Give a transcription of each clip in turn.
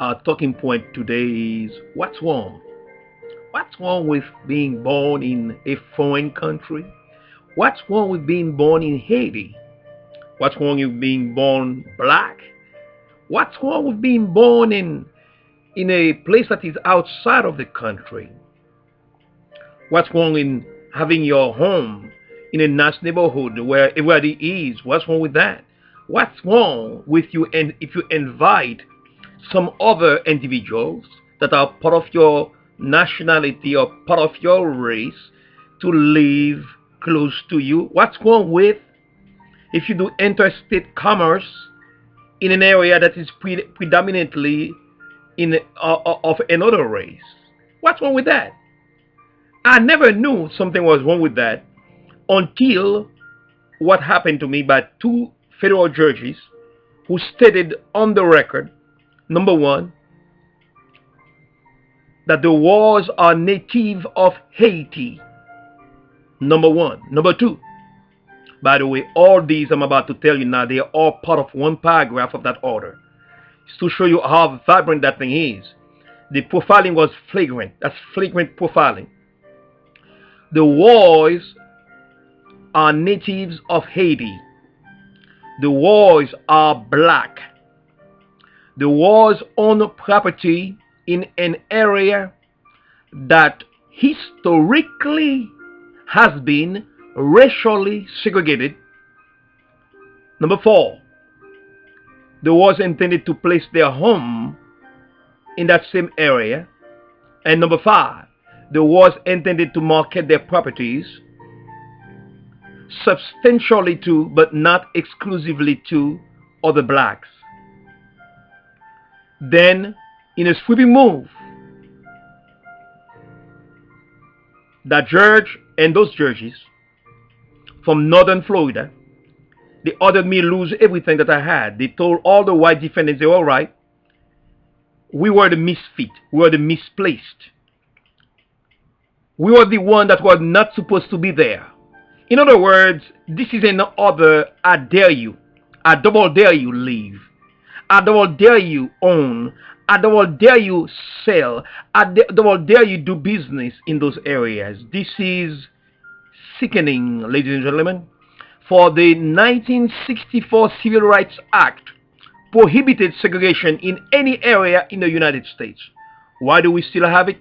Our talking point today is what's wrong? What's wrong with being born in a foreign country? What's wrong with being born in Haiti? What's wrong with being born black? What's wrong with being born in a place that is outside of the country? What's wrong in having your home in a nice neighborhood where everybody is? What's wrong with that? What's wrong with you and if you invite some other individuals that are part of your nationality or part of your race to live close to you? What's wrong with if you do interstate commerce in an area that is predominantly of another race? What's wrong with that? I never knew something was wrong with that until what happened to me by two federal judges who stated on the record, number one, that the wars are native of Haiti. Number one. Number two, by the way, all these I'm about to tell you now, they are all part of one paragraph of that order. It's to show you how vibrant that thing is. The profiling was flagrant. That's flagrant profiling. The wars are natives of Haiti. The wars are black. The wars own property in an area that historically has been racially segregated. Number four, the wars intended to place their home in that same area. And number five, the wars intended to market their properties substantially to, but not exclusively to, other blacks. Then, in a sweeping move, that judge and those judges from northern Florida, they ordered me to lose everything that I had. They told all the white defendants they were all right. We were the misfit. We were the misplaced. We were the one that was not supposed to be there. In other words, this is another I dare you. I double dare you leave. I double dare you own. I double dare you sell. I double dare you do business in those areas. This is sickening, ladies and gentlemen. For the 1964 Civil Rights Act prohibited segregation in any area in the United States. Why do we still have it?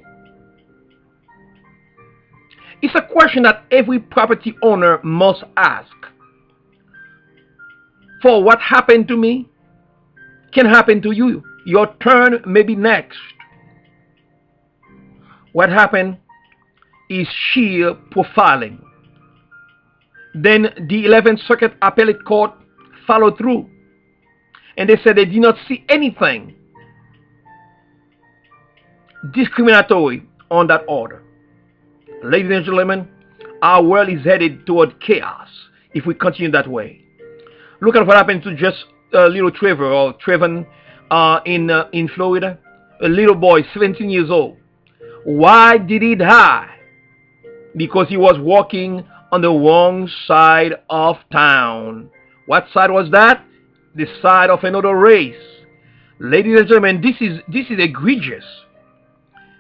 It's a question that every property owner must ask. For what happened to me can happen to you. Your turn may be next. What happened is sheer profiling. Then the 11th Circuit Appellate Court followed through. And they said they did not see anything discriminatory on that order. Ladies and gentlemen, our world is headed toward chaos if we continue that way. Look at what happened to just little Trevor or Trevon in Florida. A little boy, 17 years old. Why did he die? Because he was walking on the wrong side of town. What side was that? The side of another race. Ladies and gentlemen, this is egregious.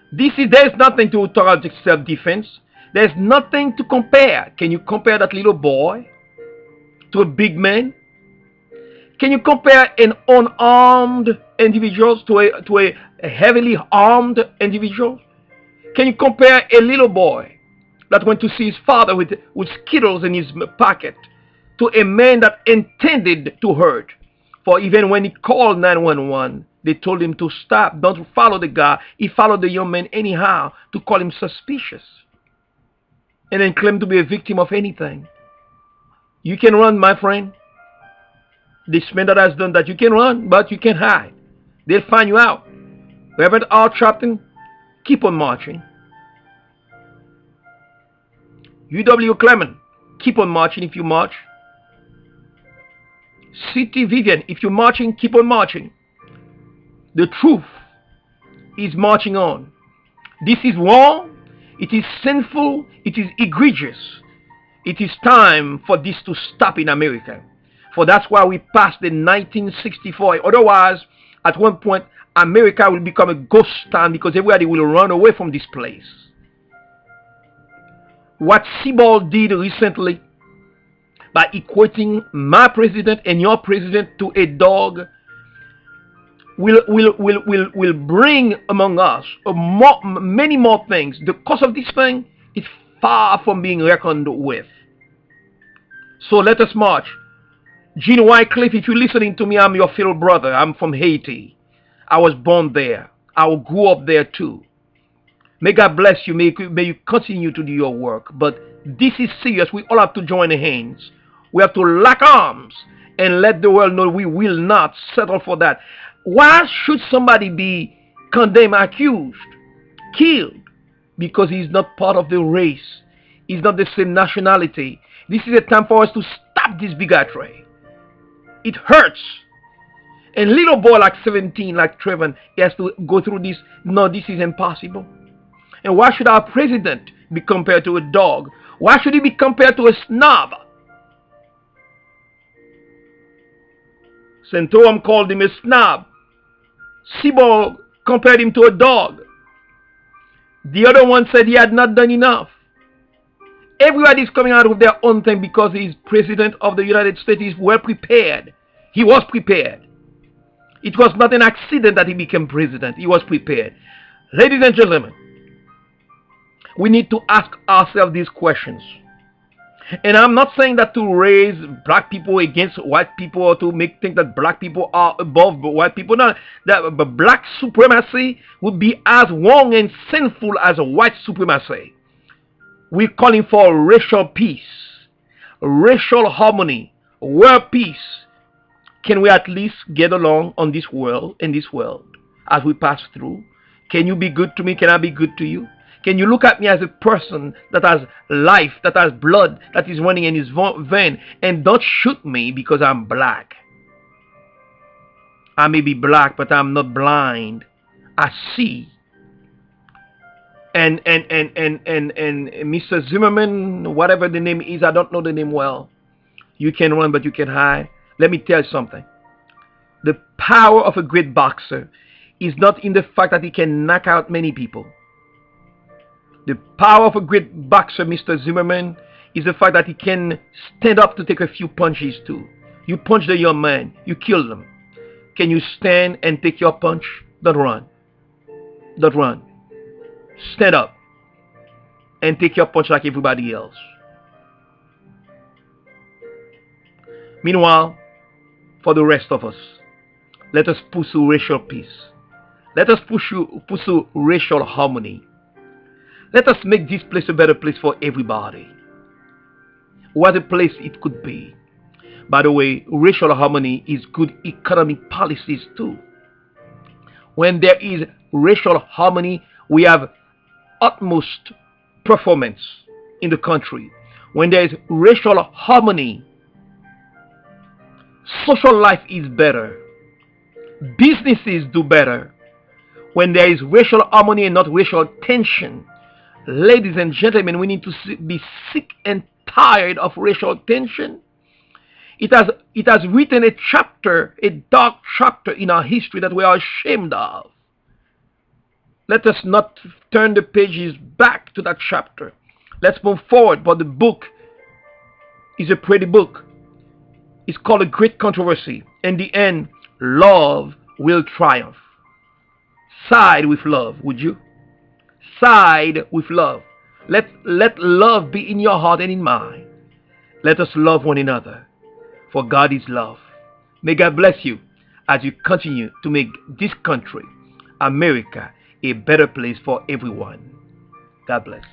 There's nothing to talk about self-defense. There's nothing to compare. Can you compare that little boy to a big man? Can you compare an unarmed individual to a heavily armed individual? Can you compare a little boy that went to see his father with Skittles in his pocket to a man that intended to hurt? For even when he called 911, they told him to stop, don't follow the guy. He followed the young man anyhow to call him suspicious and then claim to be a victim of anything. You can run, my friend. This man that has done that, you can run, but you can't hide. They'll find you out. Reverend R. Chapton, keep on marching. UW Clement, keep on marching if you march. C.T. Vivian, if you're marching, keep on marching. The truth is marching on. This is wrong. It is sinful. It is egregious. It is time for this to stop in America. For that's why we passed the 1964. Otherwise, At one point, America will become a ghost town because everybody will run away from this place. What Seabold did recently by equating my president and your president to a dog will bring among us many more things. The cost of this thing is far from being reckoned with. So let us march. Gene Wycliffe, if you're listening to me, I'm your fellow brother. I'm from Haiti. I was born there. I grew up there too. May God bless you. May you continue to do your work. But this is serious. We all have to join hands. We have to lock arms and let the world know we will not settle for that. Why should somebody be condemned, accused, killed? Because he's not part of the race. He's not the same nationality. This is a time for us to stop this bigotry. It hurts. And little boy like 17, like Trevor, he has to go through this. No, this is impossible. And why should our president be compared to a dog? Why should he be compared to a snob? Santorum called him a snob. Seabold compared him to a dog. The other one said he had not done enough. Everybody's coming out with their own thing because he's president of the United States. He's well prepared. He was prepared. It was not an accident that he became president. He was prepared. Ladies and gentlemen, we need to ask ourselves these questions. And I'm not saying that to raise black people against white people or to think that black people are above white people. No, that black supremacy would be as wrong and sinful as white supremacy. We're calling for racial peace, racial harmony, world peace. Can we at least get along on this world, in this world, as we pass through? Can you be good to me? Can I be good to you? Can you look at me as a person that has life, that has blood, that is running in his vein, and don't shoot me because I'm black? I may be black, but I'm not blind. I see. And Mr. Zimmerman, whatever the name is, I don't know the name well. You can run, but you can hide. Let me tell you something. The power of a great boxer is not in the fact that he can knock out many people. The power of a great boxer, Mr. Zimmerman, is the fact that he can stand up to take a few punches too. You punch the young man, you kill them. Can you stand and take your punch? Don't run. Don't run. Stand up and take your punch like everybody else. Meanwhile, for the rest of us, let us pursue racial peace. Let us pursue racial harmony. Let us make this place a better place for everybody. What a place it could be. By the way, racial harmony is good economic policies too. When there is racial harmony, we have utmost performance in the country. When there is racial harmony, social life is better. Businesses do better. When there is racial harmony and not racial tension, ladies and gentlemen, we need to be sick and tired of racial tension. It has written a chapter, a dark chapter in our history that we are ashamed of. Let us not turn the pages back to that chapter. Let's move forward. But the book is a pretty book. It's called A Great Controversy. In the end, love will triumph. Side with love, would you? Side with love. Let love be in your heart and in mine. Let us love one another, for God is love. May God bless you as you continue to make this country, America, a better place for everyone. God bless.